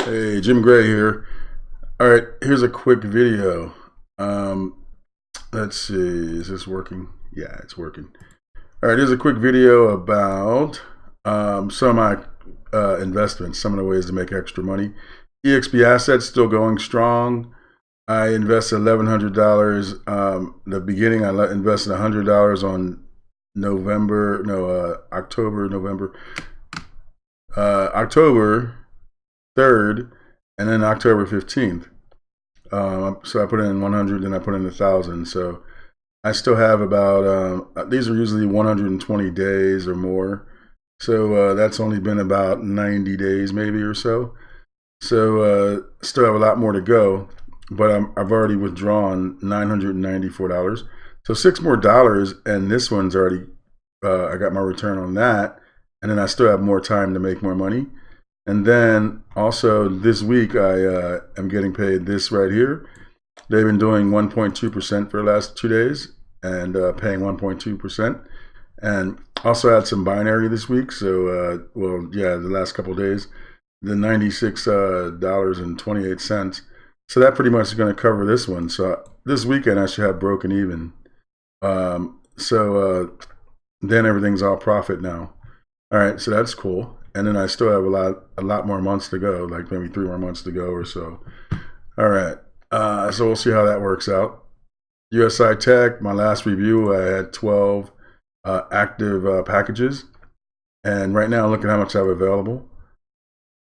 Hey, Jim Gray here. All right, here's a quick video. Let's see, is this working? Yeah, it's working. All right, here's a quick video about some of my investments, some of the ways to make extra money. EXP Asset still going strong. I invested $1,100. The beginning, I invested $100 on October 3rd, and then October 15th. So I put in 100, then I put in 1,000. So I still have about, these are usually 120 days or more. So that's only been about 90 days maybe or so. So still have a lot more to go, but I've already withdrawn $994. So $6 more, and this one's already, I got my return on that. And then I still have more time to make more money. And then also this week I am getting paid this right here. They've been doing 1.2% for the last 2 days and paying 1.2%. And also had some binary this week. So, the last couple of days, the $96.28. So that pretty much is going to cover this one. So this weekend I should have broken even. Then everything's all profit now. All right, so that's cool. And then I still have a lot more months to go, like maybe 3 more months to go or so. All right, so we'll see how that works out. USI-Tech, my last review, I had 12 active packages. And right now, look at how much I have available,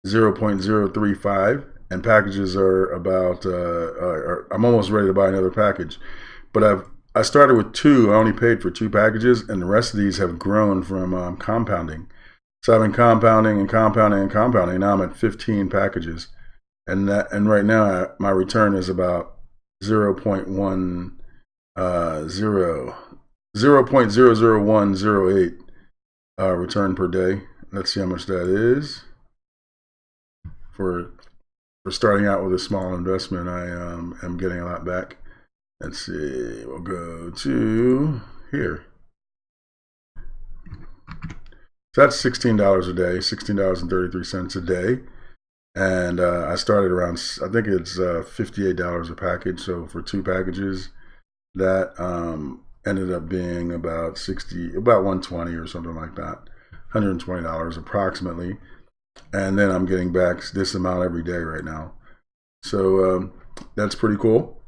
0.035. And packages are about, I'm almost ready to buy another package. But I started with 2, I only paid for 2 packages, and the rest of these have grown from compounding. So I've been compounding and compounding and compounding. Now I'm at 15 packages, and right now my return is about 0.00108 return per day. Let's see how much that is for starting out with a small investment. I am getting a lot back. Let's see. We'll go to here. So that's $16 a day, $16.33 a day. And I started around, I think it's $58 a package. So for 2 packages, that ended up being about $120 or something like that, $120 approximately. And then I'm getting back this amount every day right now. So that's pretty cool.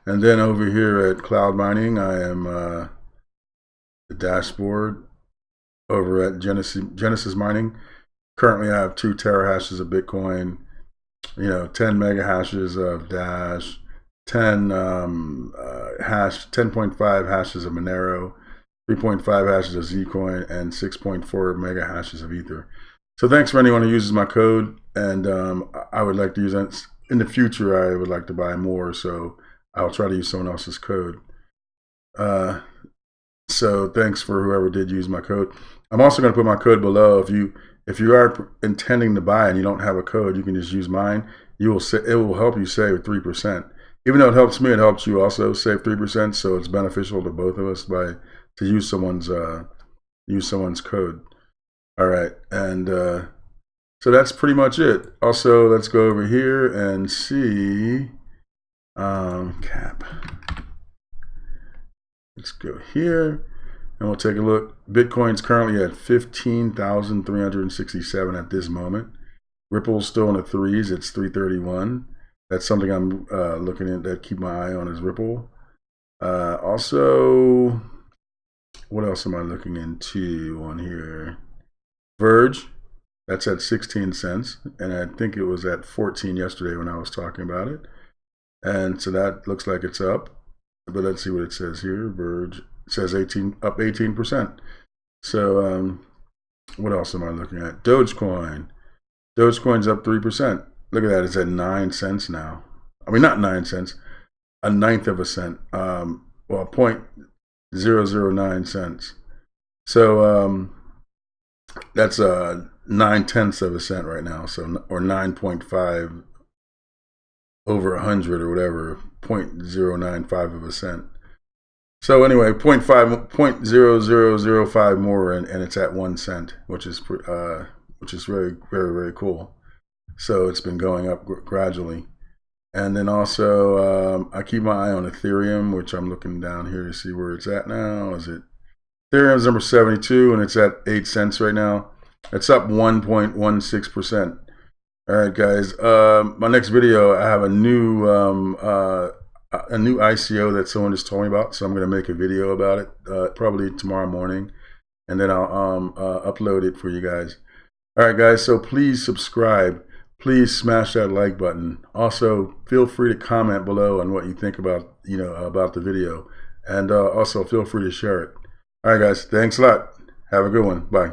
And then over here at Cloud Mining, I am the dashboard over at Genesis Mining. Currently I have 2 terahashes of Bitcoin, 10 mega hashes of Dash, 10.5 hashes of Monero, 3.5 hashes of Zcoin, and 6.4 mega hashes of Ether. So thanks for anyone who uses my code, and I would like to use it in the future. I would like to buy more, so I'll try to use someone else's code. So thanks for whoever did use my code. I'm also going to put my code below. If you are intending to buy and you don't have a code, you can just use mine. It will help you save 3%. Even though it helps me, it helps you also save 3%. So it's beneficial to both of us to use someone's code. All right, and so that's pretty much it. Also, let's go over here and see cap. Let's go here and we'll take a look. Bitcoin's currently at 15,367 at this moment. Ripple's still in the 3s. It's 331. That's something I'm looking at, that keep my eye on, is Ripple. Also, what else am I looking into on here? Verge, that's at 16 cents. And I think it was at 14 yesterday when I was talking about it. And so that looks like it's up. But let's see what it says here. Verge, it says up 18%. So what else am I looking at? Dogecoin. Dogecoin's up 3%. Look at that. It's at 9 cents now. I mean, not 9 cents, a ninth of a cent. 0.009 cents. So that's 9/10 of a cent right now. So, or 9.5 over 100 or whatever, 0.095 of a cent. So anyway, 0.0005 more, and it's at 1 cent, which is very, very, very cool. So it's been going up gradually. And then also, I keep my eye on Ethereum, which I'm looking down here to see where it's at now. Ethereum's number 72, and it's at 8 cents right now. It's up 1.16%. All right, guys. My next video, I have a new ICO that someone just told me about, so I'm going to make a video about it probably tomorrow morning, and then I'll upload it for you guys. All right, guys. So please subscribe. Please smash that like button. Also, feel free to comment below on what you think about about the video, and also feel free to share it. All right, guys. Thanks a lot. Have a good one. Bye.